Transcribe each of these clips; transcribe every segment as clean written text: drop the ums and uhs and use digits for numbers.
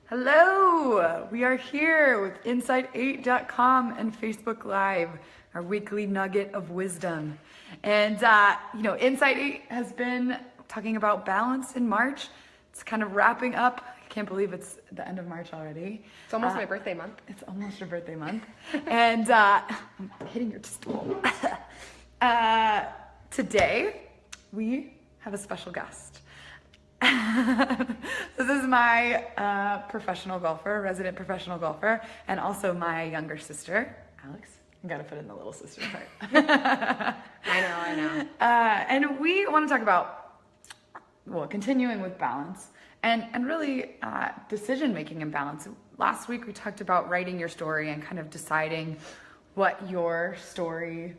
Hello! We are here with Insight8.com and Facebook Live, our weekly nugget of wisdom. And, Insight8 has been talking about balance in March. It's kind of wrapping up. I can't believe it's the end of March already. It's almost my birthday month. It's almost your birthday month. And I'm hitting your stool. Today, we have a special guest. This is my professional golfer, resident professional golfer, and also my younger sister, Alex. I gotta put in the little sister part. I know. And we want to talk about, continuing with balance and really decision making and balance. Last week we talked about writing your story and kind of deciding what your story,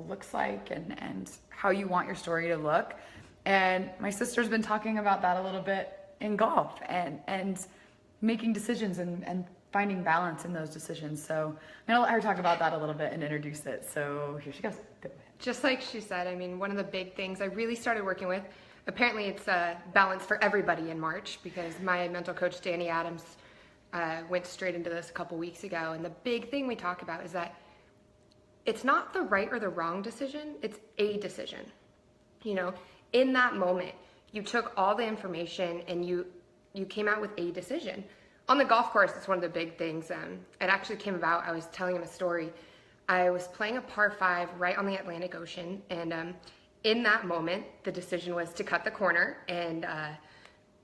looks like and how you want your story to look. And my sister's been talking about that a little bit in golf and making decisions and finding balance in those decisions. So I'm gonna let her talk about that a little bit and introduce it. So here she goes. Just like she said, one of the big things I really started working with, apparently it's balance for everybody in March, because my mental coach, Danny Adams, went straight into this a couple weeks ago. And the big thing we talk about is that it's not the right or the wrong decision, it's a decision. In that moment, you took all the information and you came out with a decision. On the golf course, it's one of the big things. It actually came about, I was telling him a story. I was playing a par 5 right on the Atlantic Ocean, and in that moment, the decision was to cut the corner, and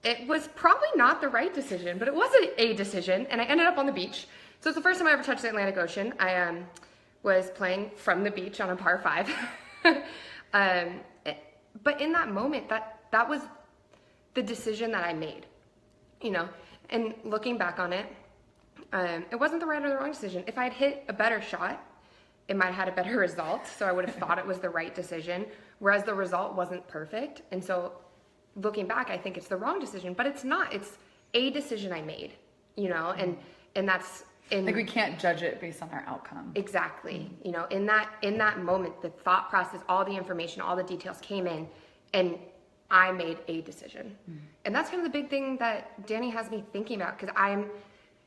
it was probably not the right decision, but it was a decision, and I ended up on the beach. So it's the first time I ever touched the Atlantic Ocean. I was playing from the beach on a par 5. But in that moment, that was the decision that I made, and looking back on it, it wasn't the right or the wrong decision. If I had hit a better shot, it might have had a better result. So I would have thought it was the right decision, whereas the result wasn't perfect. And so looking back, I think it's the wrong decision, but it's not. It's a decision I made, and that's we can't judge it based on our outcome. Exactly. In that moment, the thought process, all the information, all the details came in, and I made a decision. And that's kind of the big thing that Danny has me thinking about, because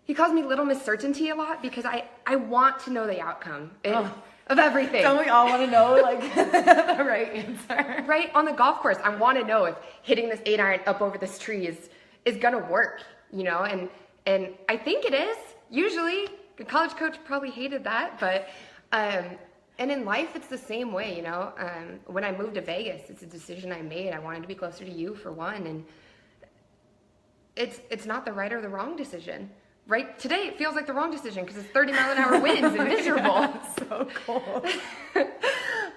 he calls me Little Miss Certainty a lot, because I want to know the outcome of everything. Don't we all want to know the right answer? Right? On the golf course, I want to know if hitting this 8-iron up over this tree is going to work, and I think it is. Usually, the college coach probably hated that, but, and in life, it's the same way, when I moved to Vegas, it's a decision I made. I wanted to be closer to you, for one, and it's not the right or the wrong decision. Right? Today, it feels like the wrong decision, because it's 30-mile-an-hour winds and miserable. Yeah, so cold.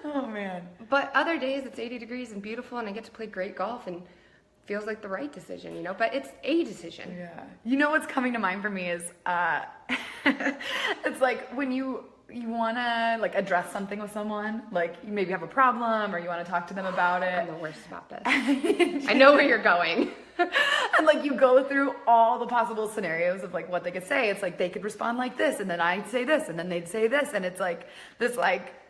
Oh, man. But other days, it's 80 degrees and beautiful, and I get to play great golf, and feels like the right decision, but it's a decision. Yeah. What's coming to mind for me is, it's like when you want to address something with someone, you maybe have a problem or you want to talk to them about it. I'm the worst about this. I know where you're going. And you go through all the possible scenarios of what they could say. It's they could respond like this, and then I'd say this, and then they'd say this, and it's this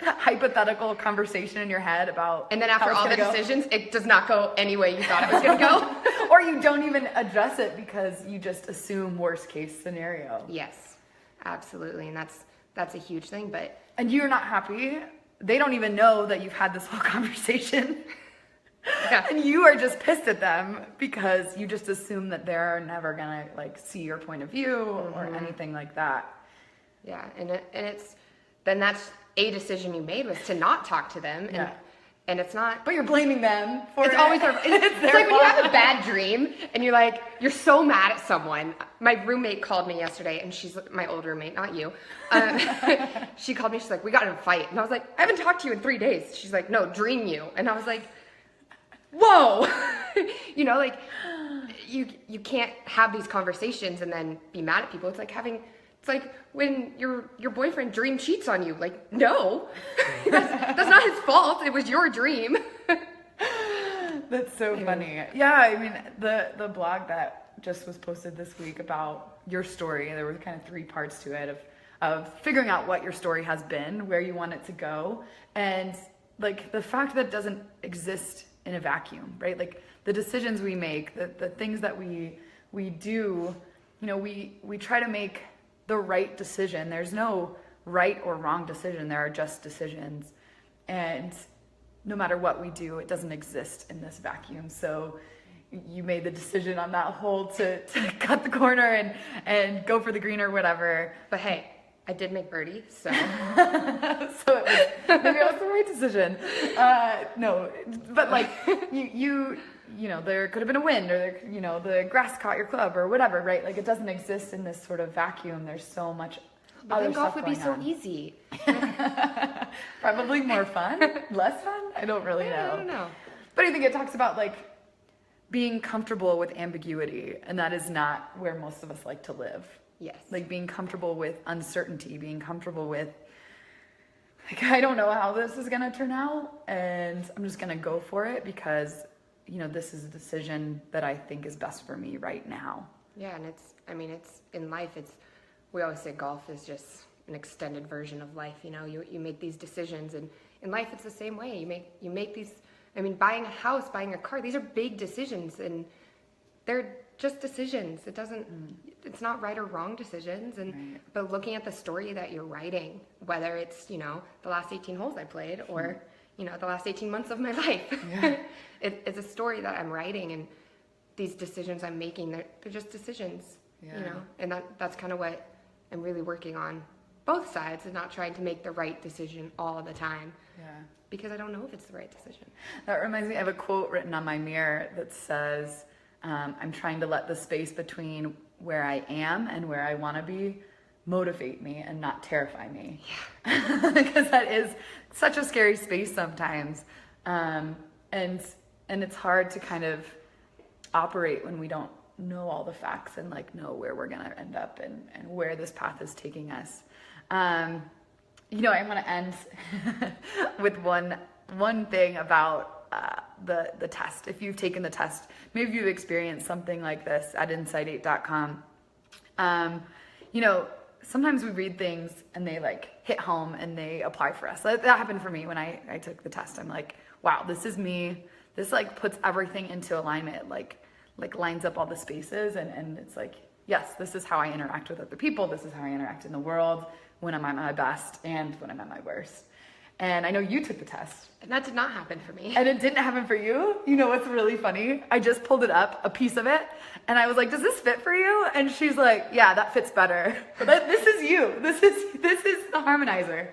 hypothetical conversation in your head about. And then after all the decisions, it does not go any way you thought it was going to go. Or you don't even address it because you just assume worst case scenario. Yes, absolutely, and that's a huge thing. And you're not happy. They don't even know that you've had this whole conversation. Yeah. And you are just pissed at them because you just assume that they're never gonna see your point of view or anything like that. Yeah, and that's a decision you made, was to not talk to them, and it's not. But you're blaming them for it. It's always it's like when you have a bad dream and you're so mad at someone. My roommate called me yesterday, and she's my old roommate, not you. She called me. She's like, "We got in a fight," and I was like, "I haven't talked to you in 3 days." She's like, "No, dream you," and I was like, whoa. You can't have these conversations and then be mad at people. It's like when your boyfriend dream cheats on you. No, that's not his fault. It was your dream. That's so funny. Yeah, the blog that just was posted this week about your story, there were kind of 3 parts to it of figuring out what your story has been, where you want it to go, and the fact that it doesn't exist in a vacuum, right? The decisions we make, the things that we do we try to make the right decision. There's no right or wrong decision. There are just decisions. And no matter what we do, it doesn't exist in this vacuum. So you made the decision on that hole to cut the corner and go for the green or whatever. But hey, I did make birdie, so. So maybe it was the right decision. No, but like there could have been a wind, or the grass caught your club or whatever, right? Like it doesn't exist in this sort of vacuum. There's so much But other then golf stuff would be going so on. easy. Probably more fun, less fun. I don't really know. I don't know. But I think it talks about like being comfortable with ambiguity, and that is not where most of us like to live. Yes. Like being comfortable with uncertainty, being comfortable with like, I don't know how this is gonna turn out, and I'm just gonna go for it because this is a decision that I think is best for me right now. Yeah, and it's in life, we always say golf is just an extended version of life. You make these decisions, and in life it's the same way. You make these, buying a house, buying a car, these are big decisions, and they're just decisions. It's not right or wrong decisions. And but looking at the story that you're writing, whether it's the last 18 holes I played, or the last 18 months of my life, Yeah. it's a story that I'm writing, and these decisions I'm making, they're just decisions. Yeah. And that's kind of what I'm really working on, both sides, and not trying to make the right decision all of the time. Yeah. Because I don't know if it's the right decision. That reminds me, I have a quote written on my mirror that says, I'm trying to let the space between where I am and where I want to be motivate me and not terrify me. Yeah. Because that is such a scary space sometimes. And it's hard to kind of operate when we don't know all the facts and like know where we're going to end up and where this path is taking us. I want to end with one thing about the test. If you've taken the test, maybe you've experienced something like this at Insight8.com. Sometimes we read things and they like hit home and they apply for us. That happened for me when I took the test. I'm like, wow, this is me. This like puts everything into alignment, like lines up all the spaces, and it's like, yes, this is how I interact with other people. This is how I interact in the world when I'm at my best and when I'm at my worst. And I know you took the test. And that did not happen for me. And it didn't happen for you? You know what's really funny? I just pulled it up, a piece of it, and I was like, does this fit for you? And she's like, yeah, that fits better. But this is you. This is the harmonizer.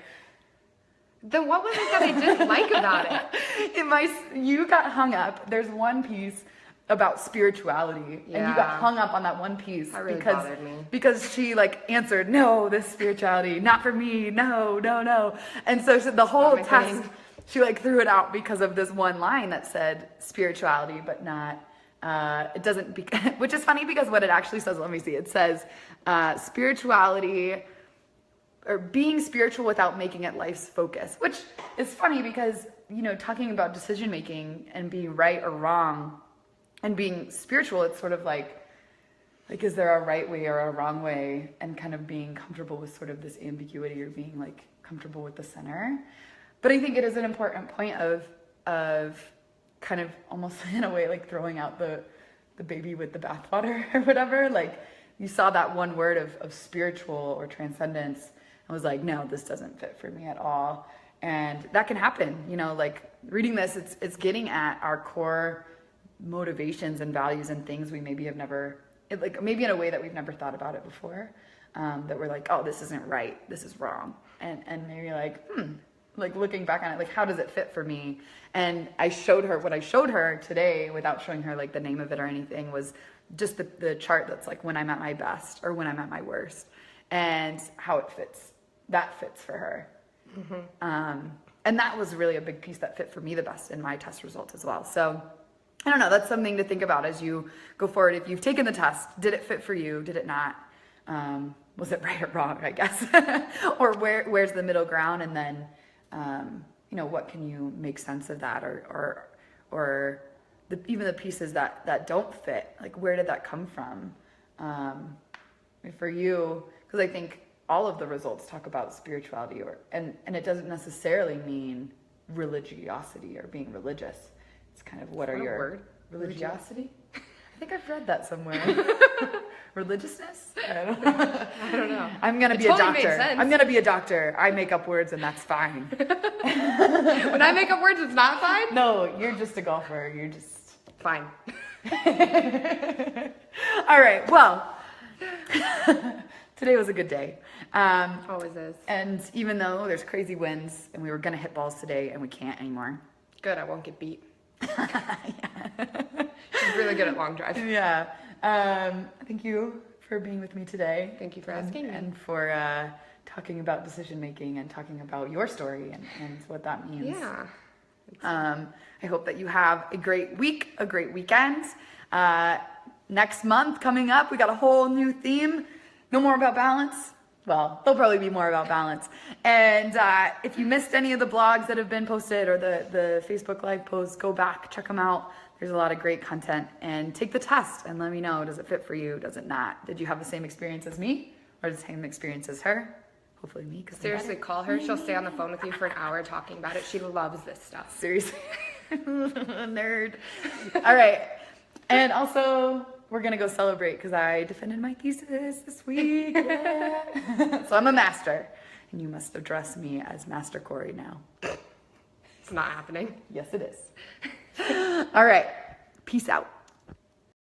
Then what was it that I didn't like about it? You got hung up. There's one piece about spirituality, and you got hung up on that one piece. That really bothered me. Because she like answered, no, this spirituality, not for me, no. And so the whole test, she like threw it out because of this one line that said spirituality, but not, it doesn't, which is funny because what it actually says, let me see, it says spirituality, or being spiritual without making it life's focus, which is funny because, talking about decision making and being right or wrong and being spiritual, it's sort of like, is there a right way or a wrong way, and kind of being comfortable with sort of this ambiguity, or being like comfortable with the center. But I think it is an important point of kind of almost in a way like throwing out the baby with the bathwater or whatever. Like you saw that one word of spiritual or transcendence and was like, no, this doesn't fit for me at all. And that can happen, like reading this, it's getting at our core motivations and values and things we maybe have never, maybe in a way that we've never thought about it before, that we're like, oh, this isn't right, this is wrong, and maybe like looking back on it, like how does it fit for me? And what I showed her today, without showing her like the name of it or anything, was just the chart that's like when I'm at my best or when I'm at my worst, and how it fits. That fits for her. Mm-hmm. And that was really a big piece that fit for me the best in my test results as well. So I don't know, that's something to think about as you go forward. If you've taken the test, did it fit for you? Did it not? Was it right or wrong, I guess? Or where's the middle ground? And then, what can you make sense of that? Or even the pieces that don't fit, like where did that come from? For you, because I think all of the results talk about spirituality, and it doesn't necessarily mean religiosity or being religious. It's kind of what are your word? religiosity? think I've read that somewhere. Religiousness? I don't know. I'm gonna be totally a made doctor. sense. I'm gonna be a doctor. I make up words and that's fine. When I make up words, it's not fine? No, you're just a golfer. You're just Fine. all right. Well, today was a good day. Always is. And even though there's crazy winds and we were gonna hit balls today and we can't anymore. Good, I won't get beat. She's really good at long drive. Yeah. Thank you for being with me today. Thank you for asking me. And for talking about decision making and talking about your story and what that means. Yeah. I hope that you have a great week, a great weekend. Next month coming up, we got a whole new theme. No more about balance. Well, there'll probably be more about balance. And if you missed any of the blogs that have been posted or the Facebook Live posts, go back, check them out. There's a lot of great content. And take the test and let me know, does it fit for you? Does it not? Did you have the same experience as me or the same experience as her? Hopefully me. Seriously, call her. She'll stay on the phone with you for an hour talking about it. She loves this stuff. Seriously. Nerd. All right. And also, we're going to go celebrate because I defended my thesis this week. Yeah. So I'm a master. And you must address me as Master Corey now. It's not happening. Yes, it is. All right. Peace out.